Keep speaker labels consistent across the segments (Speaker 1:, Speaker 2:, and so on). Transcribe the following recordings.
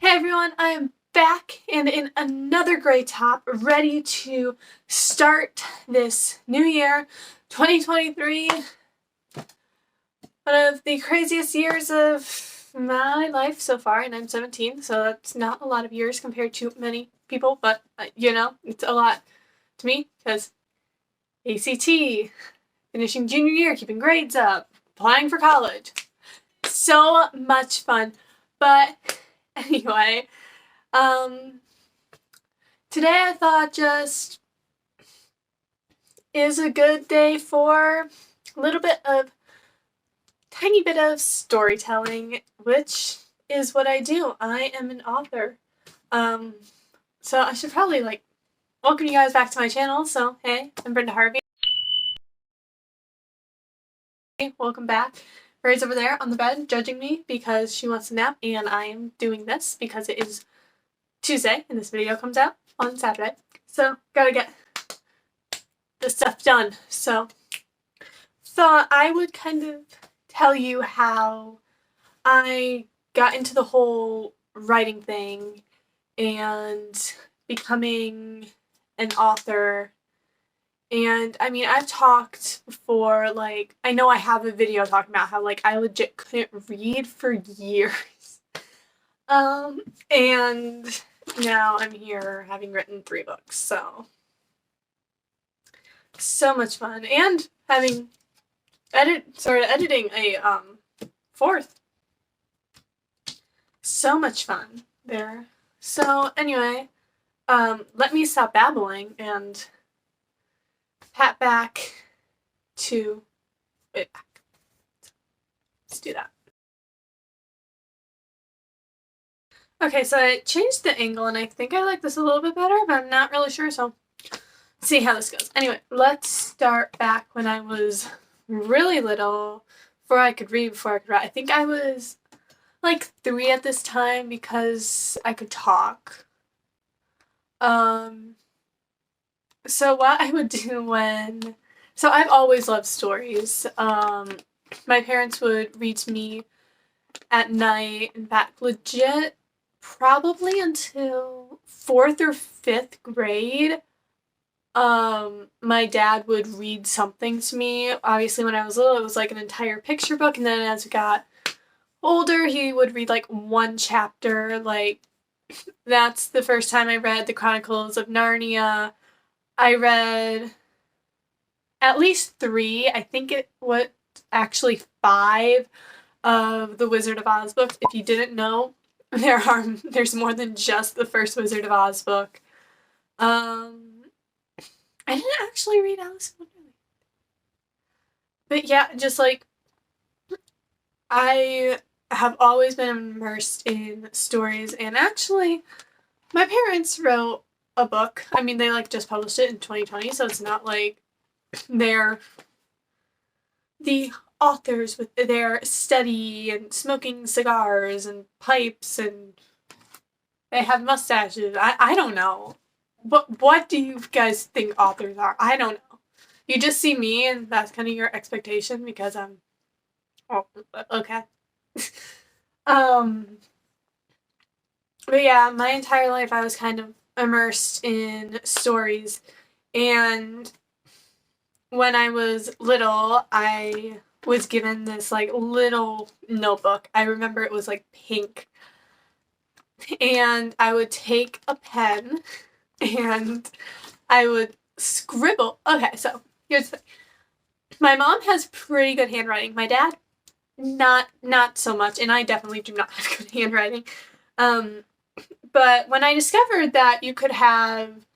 Speaker 1: Hey everyone, I am back and in another great top, ready to start this new year, 2023. One of the craziest years of my life so far, and I'm 17, so that's not a lot of years compared to many people, but it's a lot to me because ACT, finishing junior year, keeping grades up, applying for college. So much fun. But anyway, today I thought just is a good day for a tiny bit of storytelling, which is what I do. I am an author. So I should probably welcome you guys back to my channel. So hey, I'm Brenda Harvey. Welcome back. Ray's over there on the bed judging me because she wants to nap, and I am doing this because it is Tuesday and this video comes out on Saturday. So gotta get this stuff done. So thought I would kind of tell you how I got into the whole writing thing and becoming an author. And I mean, I've talked before, I know I have a video talking about how I legit couldn't read for years. And now I'm here having written 3 books, so much fun. And having editing a 4th. So much fun there. So anyway, let me stop babbling and pat back to way back. Let's do that. Okay, so I changed the angle and I think I like this a little bit better, but I'm not really sure, so see how this goes. Anyway, let's start back when I was really little, before I could read, before I could write. I think I was 3 at this time because I could talk. So what I would do so I've always loved stories. My parents would read to me at night, in fact, legit, probably until 4th or 5th grade. My dad would read something to me. Obviously, when I was little, it was an entire picture book, and then as we got older, he would read 1 chapter. That's the first time I read The Chronicles of Narnia. I read at least 3, I think it was actually 5 of the Wizard of Oz books. If you didn't know, there's more than just the first Wizard of Oz book. I didn't actually read Alice in Wonderland. But yeah, just I have always been immersed in stories, and actually my parents wrote a book. I mean, they just published it in 2020, so it's not they're the authors with their study and smoking cigars and pipes, and they have mustaches. I don't know. What do you guys think authors are? I don't know. You just see me and that's kind of your expectation because I'm... Oh, okay. But yeah, my entire life I was kind of immersed in stories, and when I was little, I was given this little notebook. I remember it was pink, and I would take a pen and I would scribble. Okay, so here's the thing. My mom has pretty good handwriting. My dad, not so much, and I definitely do not have good handwriting. But when I discovered that you could have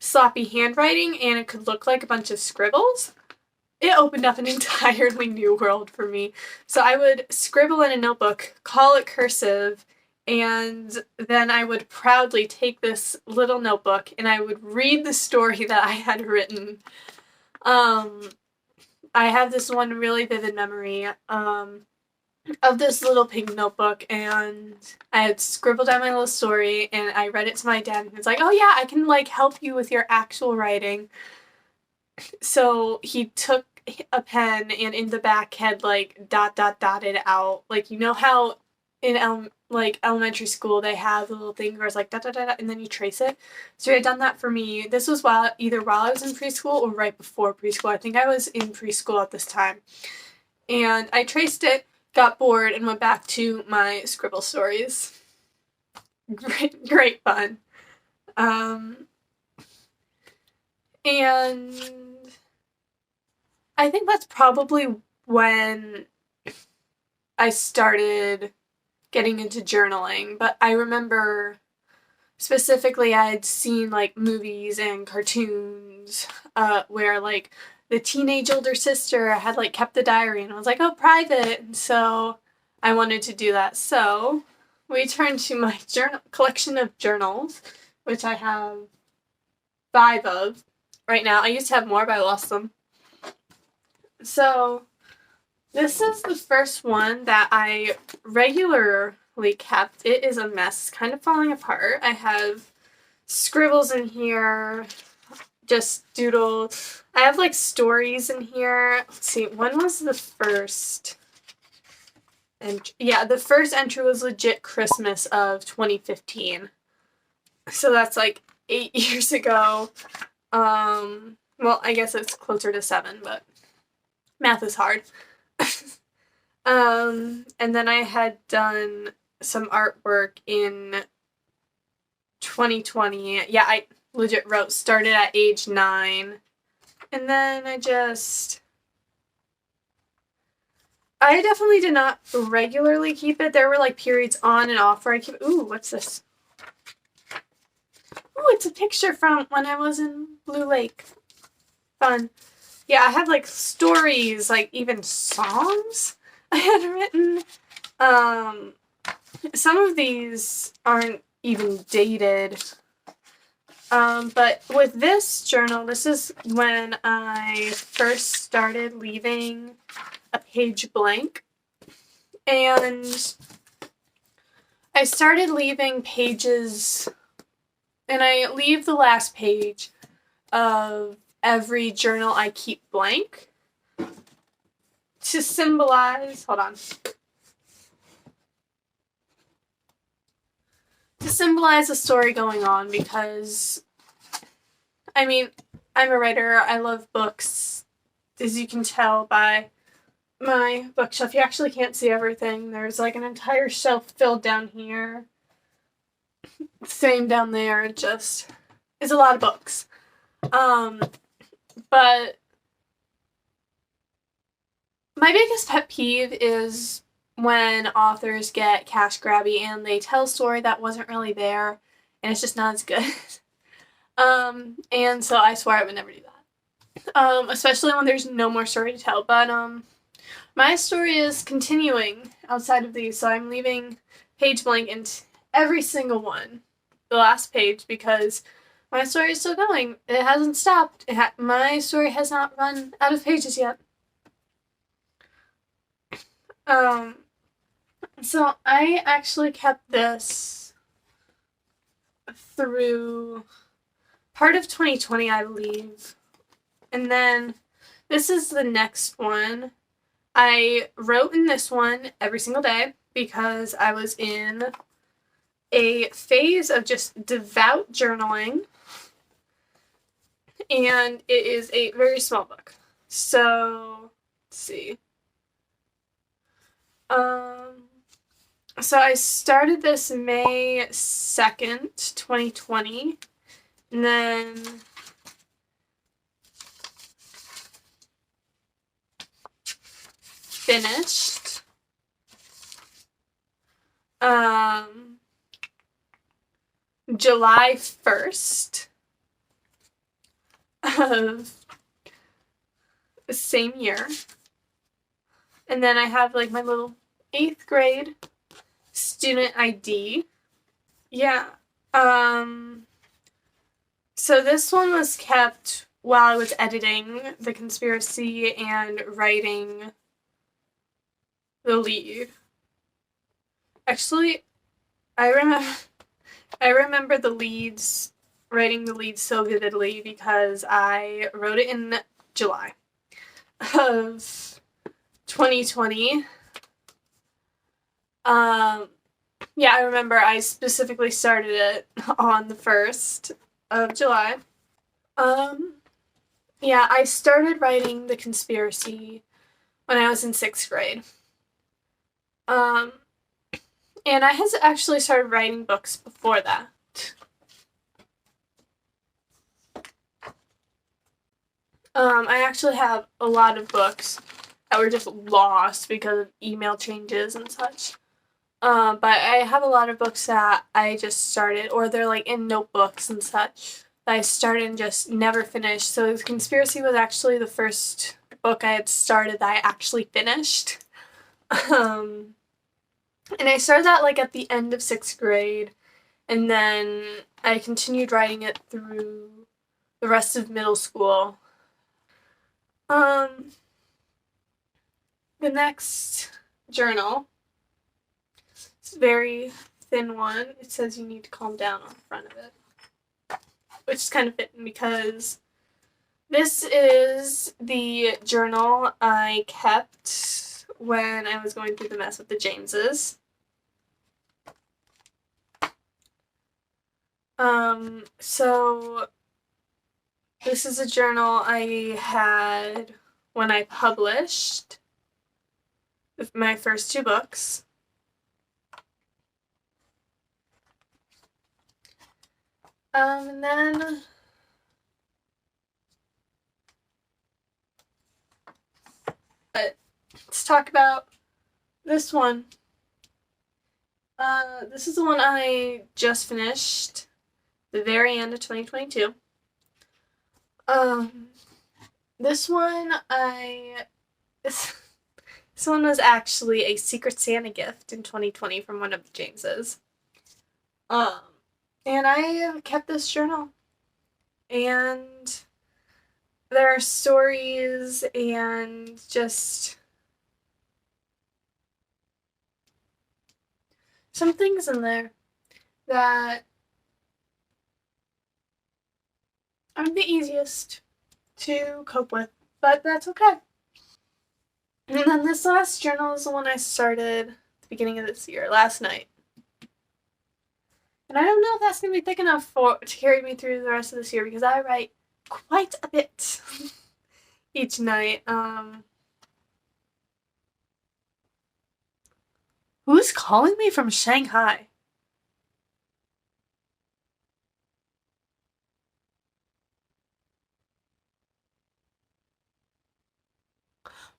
Speaker 1: sloppy handwriting and it could look like a bunch of scribbles, it opened up an entirely new world for me. So I would scribble in a notebook, call it cursive, and then I would proudly take this little notebook and I would read the story that I had written. I have this one really vivid memory of this little pink notebook, and I had scribbled down my little story and I read it to my dad, and he was like, oh yeah, I can help you with your actual writing. So he took a pen and in the back had dotted out, you know how in like, elementary school, they have the little thing where it's like, da, da, da, da, and then you trace it. So I had done that for me. This was either while I was in preschool or right before preschool. I think I was in preschool at this time. And I traced it, got bored, and went back to my scribble stories. Great fun. And I think that's probably when I started getting into journaling. But I remember specifically I had seen, like, movies and cartoons where, like, the teenage older sister had, like, kept the diary, and I was like, oh, private. And so I wanted to do that. So we turned to my collection of journals, which I have 5 of right now. I used to have more, but I lost them. So this is the first one that I regularly kept. It is a mess. It's kind of falling apart. I have scribbles in here, just doodle. I have, like, stories in here. Let's see, when was the first entry? Yeah, the first entry was legit Christmas of 2015. So that's, like, 8 years ago. Well, I guess it's closer to 7, but math is hard. And then I had done some artwork in 2020. Yeah, I legit started at age 9. And then I definitely did not regularly keep it. There were, like, periods on and off where I keep, ooh, what's this? Ooh, it's a picture from when I was in Blue Lake. Fun. Yeah, I have, like, stories, like, even songs I had written. Some of these aren't even dated. But with this journal, this is when I first started leaving a page blank. And I started leaving pages, and I leave the last page of every journal I keep blank to symbolize, to symbolize a story going on, because, I mean, I'm a writer. I love books, as you can tell by my bookshelf. You actually can't see everything. There's, like, an entire shelf filled down here. Same down there. It just is a lot of books. But my biggest pet peeve is when authors get cash grabby and they tell a story that wasn't really there, and it's just not as good. And so I swore I would never do that. Especially when there's no more story to tell. But my story is continuing outside of these, so I'm leaving page blank in every single one, the last page, because my story is still going. It hasn't stopped. My story has not run out of pages yet. So I actually kept this through part of 2020, I believe. And then this is the next one. I wrote in this one every single day because I was in a phase of just devout journaling. And it is a very small book. So, let's see. So I started this May 2nd, 2020. And then finished July 1st of the same year. And then I have, like, my little 8th grade student ID. Yeah. So this one was kept while I was editing The Conspiracy and writing the lead. Actually, I remember the leads, writing the lead so vividly because I wrote it in July of 2020. Yeah, I remember I specifically started it on the 1st of July. Um, yeah, I started writing the conspiracy when I was in 6th grade. Um, and I had actually started writing books before that. I actually have a lot of books that were just lost because of email changes and such. But I have a lot of books that I just started, or they're like in notebooks and such, that I started and just never finished. So The Conspiracy was actually the first book I had started that I actually finished. And I started that like at the end of 6th grade, and then I continued writing it through the rest of middle school. The next journal, it's a very thin one. It says you need to calm down on the front of it, which is kind of fitting because this is the journal I kept when I was going through the mess with the Jameses. So this is a journal I had when I published my first 2 books. And then let's talk about this one. This is the one I just finished, the very end of 2022. This one this one was actually a Secret Santa gift in 2020 from one of the Jameses. And I kept this journal, and there are stories and just some things in there that aren't the easiest to cope with, but that's okay. And then this last journal is the one I started at the beginning of this year, last night. And I don't know if that's going to be thick enough to carry me through the rest of this year because I write quite a bit each night. Who's calling me from Shanghai?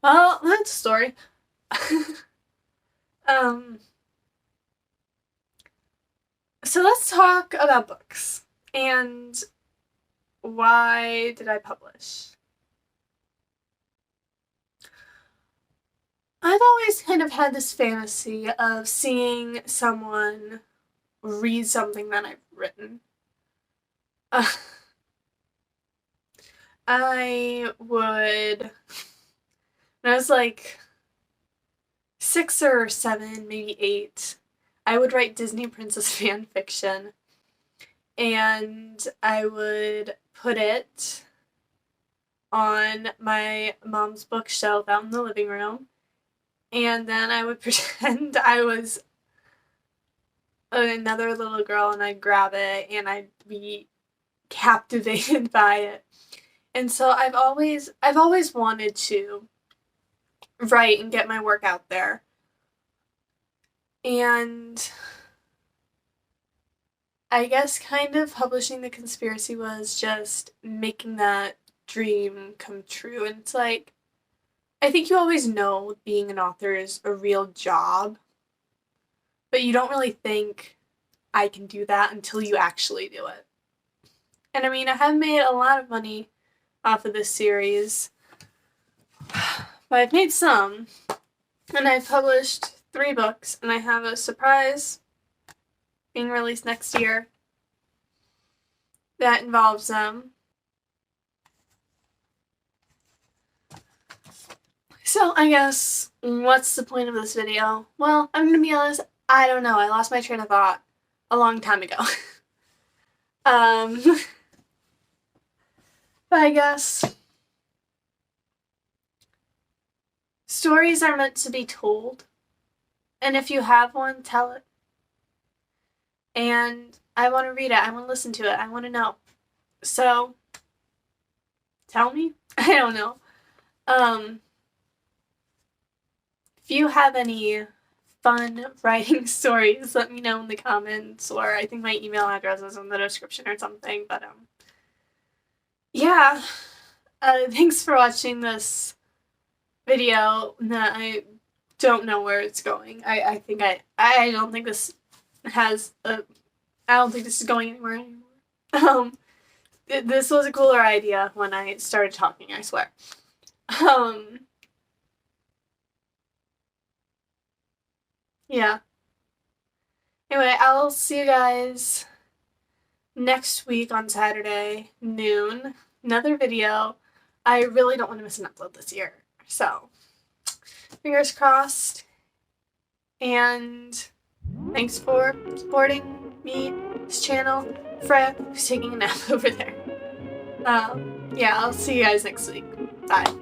Speaker 1: Well, that's a story. um, so let's talk about books and why did I publish? I've always kind of had this fantasy of seeing someone read something that I've written. I would, when I was like 6 or 7, maybe 8, I would write Disney Princess fan fiction, and I would put it on my mom's bookshelf out in the living room, and then I would pretend I was another little girl and I'd grab it and I'd be captivated by it. And so I've always wanted to write and get my work out there. And I guess kind of publishing The Conspiracy was just making that dream come true. And it's like, I think you always know being an author is a real job, but you don't really think I can do that until you actually do it. And I mean, I have made a lot of money off of this series, but I've made some, and I've published 3 books, and I have a surprise being released next year that involves them. So I guess, what's the point of this video? Well, I'm gonna be honest, I don't know. I lost my train of thought a long time ago. But I guess stories are meant to be told, and if you have one, tell it. and I want to read it. I want to listen to it. I want to know. So, tell me. I don't know. If you have any fun writing stories, let me know in the comments, or I think my email address is in the description or something. But yeah. Thanks for watching this video. I don't know where it's going. I think I don't think this has a. I don't think this is going anywhere anymore. This was a cooler idea when I started talking, I swear. Yeah. Anyway, I'll see you guys next week on Saturday, noon. Another video. I really don't want to miss an upload this year. So, fingers crossed. And thanks for supporting me, this channel. Fred, who's taking a nap over there. Yeah, I'll see you guys next week. Bye.